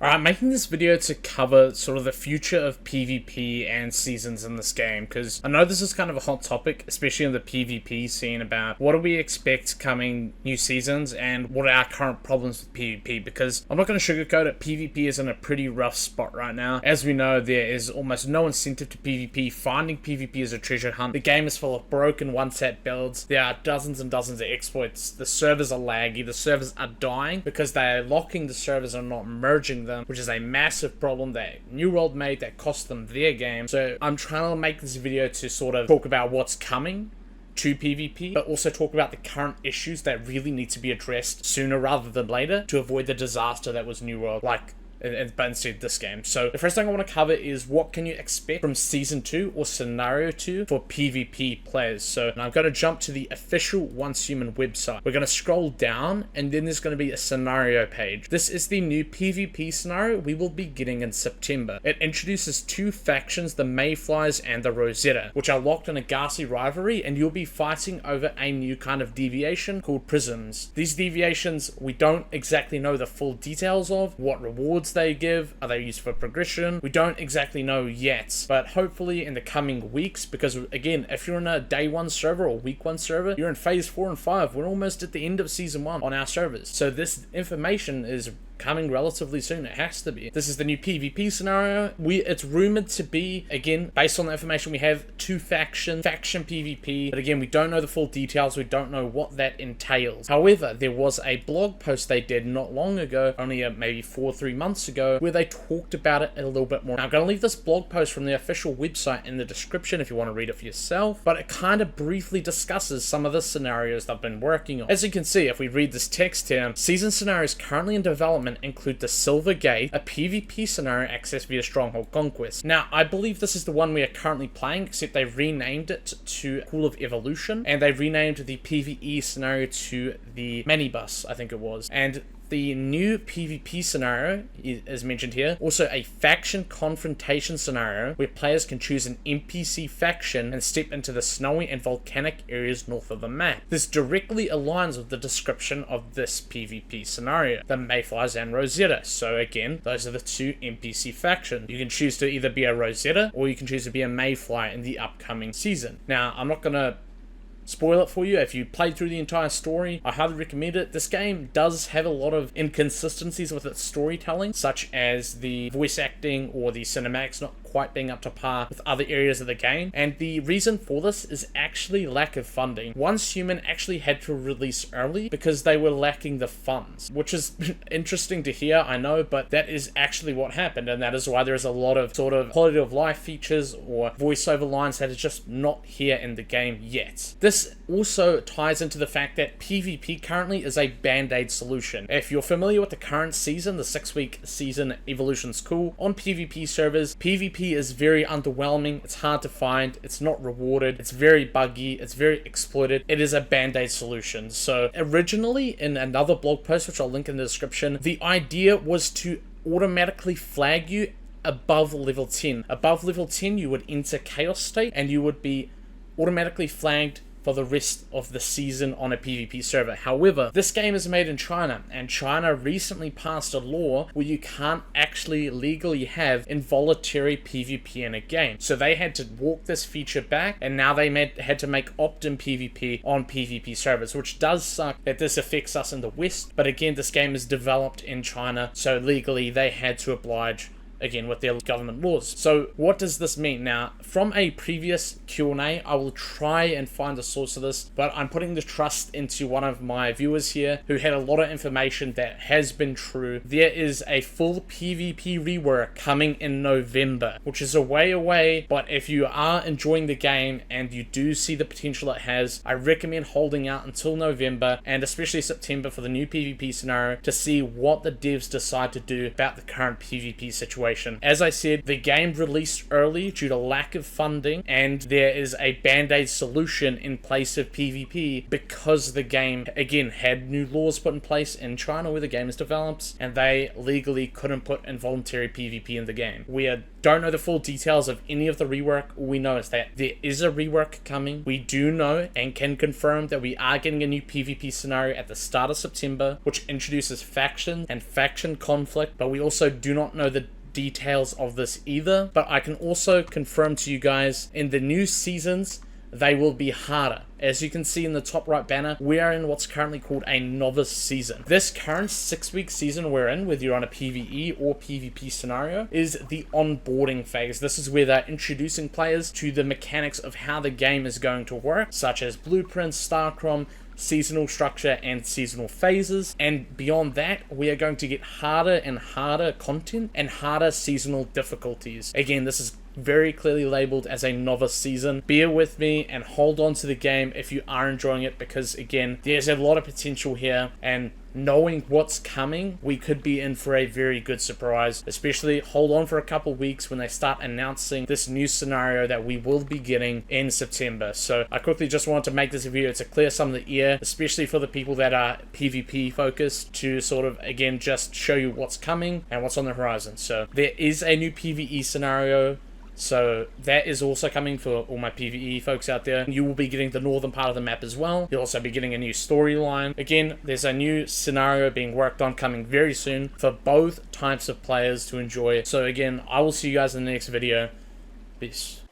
Alright, I'm making this video to cover sort of the future of PvP and seasons in this game, because I know this is kind of a hot topic, especially in the PvP scene, about what do we expect coming new seasons and what are our current problems with PvP, because I'm not going to sugarcoat it, PvP is in a pretty rough spot right now. As we know, there is almost no incentive to PvP. Finding PvP is a treasure hunt. The game is full of broken one-set builds. There are dozens and dozens of exploits. The servers are laggy. The servers are dying because they are locking the servers and not merging them, which is a massive problem that New World made that cost them their game. So I'm trying to make this video to sort of talk about what's coming to PvP, but also talk about the current issues that really need to be addressed sooner rather than later to avoid the disaster that was New World, but instead this game. So the first thing I want to cover is what can you expect from Season 2 or Scenario 2 for PvP players. So I'm going to jump to the official Hunstmen website. We're going to scroll down and then there's going to be a scenario page. This is the new PvP scenario we will be getting in September. It introduces two factions, the Mayflies and the Rosetta, which are locked in a ghastly rivalry, and you'll be fighting over a new kind of deviation called Prisms. These deviations, we don't exactly know the full details of, what rewards they give, are they used for progression? We don't exactly know yet, but hopefully in the coming weeks, because again, if you're in a day 1 server or week 1 server, you're in phase 4 and 5. We're almost at the end of season 1 on our servers. So this information is coming relatively soon. It has to be. This is the new PvP scenario. It's rumored to be, again, based on the information we have, two faction PvP, but again, we don't know the full details. We don't know what that entails. However, there was a blog post they did not long ago, only maybe 4 or 3 months ago, where they talked about it a little bit more. Now, I'm going to leave this blog post from the official website in the description if you want to read it for yourself, but it kind of briefly discusses some of the scenarios they've been working on. As you can see, if we read this text here, season scenarios currently in development include the Silver Gate, a PvP scenario accessed via Stronghold Conquest. Now, I believe this is the one we are currently playing, except they renamed it to Pool of Evolution, and they renamed the PvE scenario to the Minibus, I think it was. And the new PvP scenario is mentioned here. Also, a faction confrontation scenario where players can choose an NPC faction and step into the snowy and volcanic areas north of the map. This directly aligns with the description of this PvP scenario, the Mayflies and Rosetta. So again, those are the two NPC factions. You can choose to either be a Rosetta or you can choose to be a Mayfly in the upcoming season. Now, I'm not going to spoil it for you. If you played through the entire story, I highly recommend it. This game does have a lot of inconsistencies with its storytelling, such as the voice acting or the cinematics not quite being up to par with other areas of the game, and the reason for this is actually lack of funding. Hunstmen actually had to release early because they were lacking the funds, which is interesting to hear, I know, but that is actually what happened, and that is why there is a lot of sort of quality of life features or voiceover lines that is just not here in the game yet. This also ties into the fact that PvP currently is a band-aid solution. If you're familiar with the current season, the 6-week season Evolution's cool, on PvP servers, PvP is very underwhelming, it's hard to find, it's not rewarded, it's very buggy, it's very exploited. It is a band-aid solution. So originally, in another blog post, which I'll link in the description, the idea was to automatically flag you above level 10. Above level 10, you would enter Chaos State, and you would be automatically flagged for the rest of the season on a PvP server. However, this game is made in China, and China recently passed a law where you can't actually legally have involuntary PvP in a game. So they had to walk this feature back, and now they had to make opt-in PvP on PvP servers, which does suck that this affects us in the West. But again, this game is developed in China, so legally they had to oblige again with their government laws. So what does this mean? Now, from a previous Q&A, I will try and find the source of this, but I'm putting the trust into one of my viewers here who had a lot of information that has been true. There is a full PvP rework coming in November, which is a way away, but if you are enjoying the game and you do see the potential it has, I recommend holding out until November and especially September for the new PvP scenario to see what the devs decide to do about the current PvP situation. situation. As I said, the game released early due to lack of funding, and there is a band-aid solution in place of PvP because the game, again, had new laws put in place in China where the game is developed, and they legally couldn't put involuntary PvP in the game. We don't know the full details of any of the rework. All we know is that there is a rework coming. We do know and can confirm that we are getting a new PvP scenario at the start of September, which introduces faction and faction conflict, but we also do not know the details of this either. But I can also confirm to you guys, in the new seasons, they will be harder. As you can see in the top right banner, we are in what's currently called a novice season. This current 6-week season we're in, whether you're on a PvE or PvP scenario, is the onboarding phase. This is where they're introducing players to the mechanics of how the game is going to work, such as blueprints, Starcrom, seasonal structure, and seasonal phases. And beyond that, we are going to get harder and harder content and harder seasonal difficulties. Again, this is very clearly labeled as a novice season. Bear with me and hold on to the game if you are enjoying it, because again, there's a lot of potential here, and knowing what's coming, we could be in for a very good surprise. Especially hold on for a couple weeks when they start announcing this new scenario that we will be getting in September. So I quickly just wanted to make this video to clear some of the air, especially for the people that are PvP focused, to sort of again just show you what's coming and what's on the horizon. So there is a new PvE scenario, so that is also coming for all my PvE folks out there. You will be getting the northern part of the map as well. You'll also be getting a new storyline. Again, there's a new scenario being worked on coming very soon for both types of players to enjoy. So again, I will see you guys in the next video. Peace.